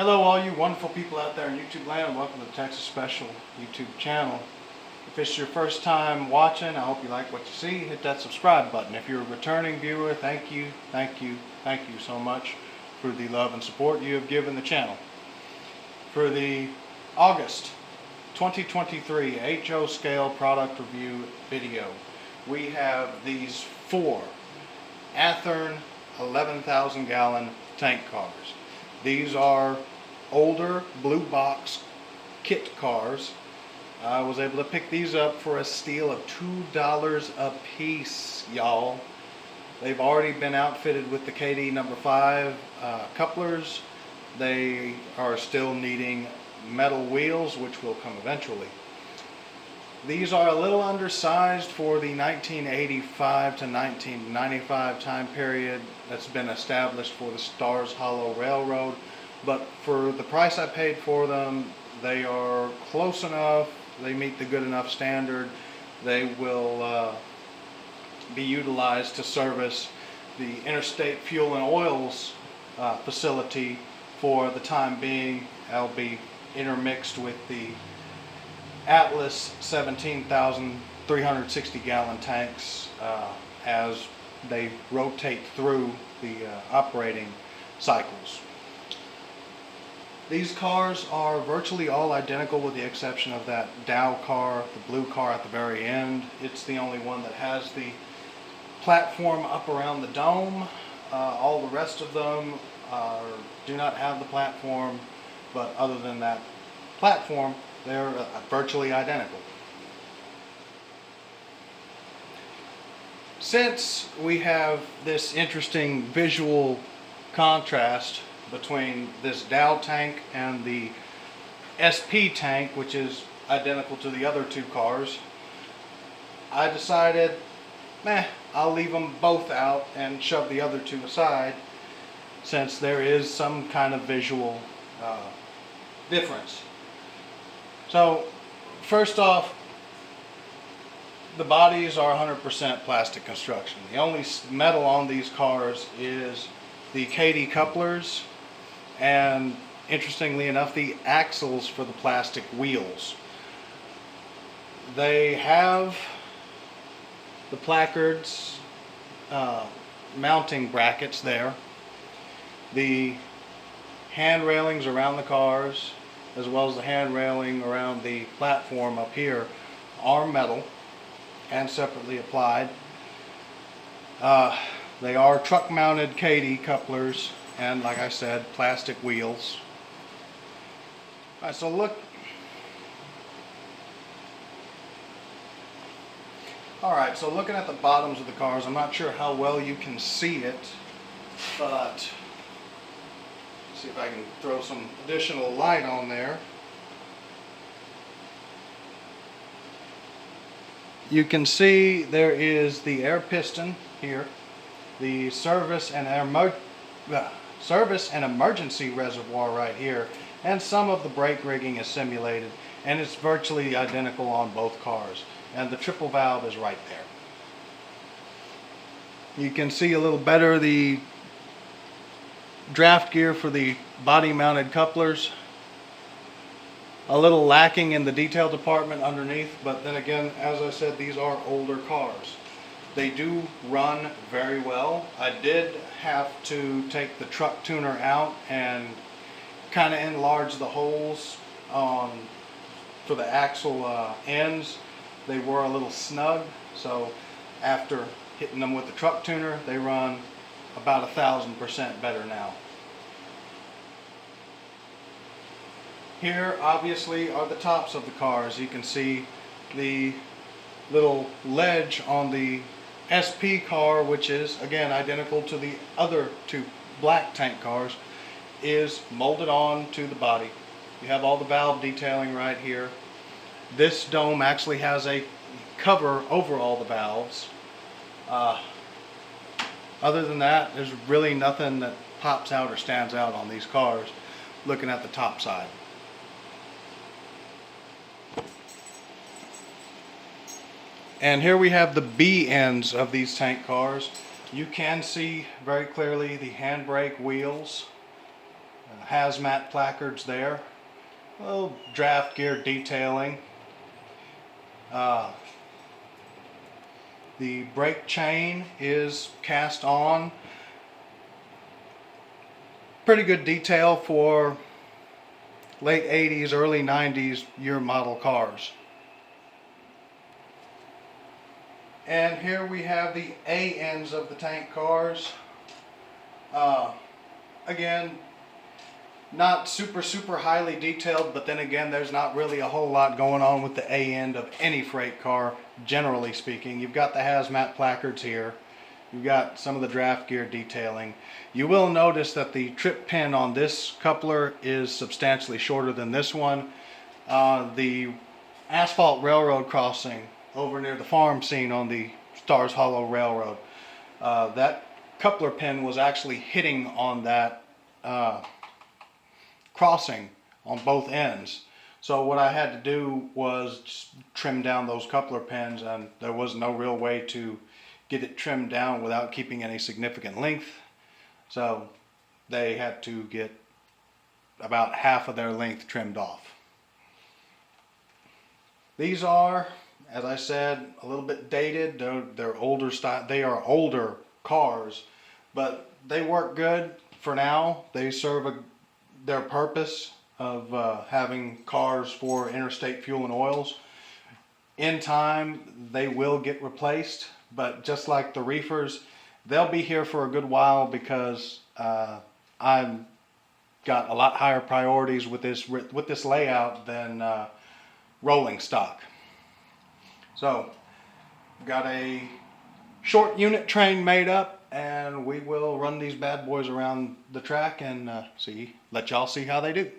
Hello all you wonderful people out there in YouTube land. Welcome to the Texas Special YouTube channel. If it's your first time watching, I hope you like what you see. Hit that subscribe button. If you're a returning viewer, thank you so much for the love and support you have given the channel. For the August 2023 HO scale product review video, we have these four Athearn 11,000 gallon tank cars. These are older blue box kit cars. I was able to pick these up for a steal of $2 a piece, y'all. They've already been outfitted with the KD number 5 couplers. They are still needing metal wheels, which will come eventually. These are a little undersized for the 1985 to 1995 time period that's been established for the Stars Hollow Railroad, but for the price I paid for them, they are close enough. They meet the good enough standard. They will be utilized to service the Interstate Fuel and Oils facility for the time being. I'll be intermixed with the Atlas 17,360 gallon tanks as they rotate through the operating cycles. These cars are virtually all identical with the exception of that Dow car, the blue car at the very end. It's the only one that has the platform up around the dome. All the rest of them do not have the platform, but other than that platform, they're virtually identical. Since we have this interesting visual contrast between this Dow tank and the SP tank, which is identical to the other two cars, I decided, I'll leave them both out and shove the other two aside, since there is some kind of visual difference. So, first off, the bodies are 100% plastic construction. The only metal on these cars is the KD couplers and, interestingly enough, the axles for the plastic wheels. They have the placards, mounting brackets there. The hand railings around the cars, as well as the hand railing around the platform up here, are metal and separately applied. They are truck mounted KD couplers and, like I said, plastic wheels. Alright, so look. Alright, so looking at the bottoms of the cars, I'm not sure how well you can see it, but see if I can throw some additional light on there. You can see there is the air piston here, the service and emergency reservoir right here, and some of the brake rigging is simulated, and it's virtually identical on both cars. And the triple valve is right there. You can see a little better the draft gear for the body mounted couplers. A little lacking in the detail department underneath, but then again, as I said, these are older cars. They do run very well. I did have to take the truck tuner out and kind of enlarge the holes for the axle ends. They were a little snug, so after hitting them with the truck tuner, they run about 1,000% better now. Here obviously are the tops of the cars. You can see the little ledge on the SP car, which is again identical to the other two black tank cars, is molded on to the body. You have all the valve detailing right here. This dome actually has a cover over all the valves. Other than that, there's really nothing that pops out or stands out on these cars looking at the top side. And here we have the B ends of these tank cars. You can see very clearly the handbrake wheels. hazmat placards there. A little draft gear detailing. The brake chain is cast on. Pretty good detail for late 80s, early 90s year model cars. And here we have the A ends of the tank cars. Again, not super highly detailed, but then again, there's not really a whole lot going on with the A end of any freight car, generally speaking. You've got the hazmat placards here. You've got some of the draft gear detailing. You will notice that the trip pin on this coupler is substantially shorter than this one. The asphalt railroad crossing over near the farm scene on the Stars Hollow Railroad, that coupler pin was actually hitting on that crossing on both ends. So what I had to do was just trim down those coupler pins, and there was no real way to get it trimmed down without keeping any significant length. So they had to get about half of their length trimmed off. These are, as I said, a little bit dated. They're older style. They are older cars, but they work good for now. They serve their purpose of having cars for interstate fuel and oils. In time, they will get replaced, but just like the reefers, they'll be here for a good while because I've got a lot higher priorities with this layout than rolling stock. So, got a short unit train made up, and we will run these bad boys around the track and let y'all see how they do.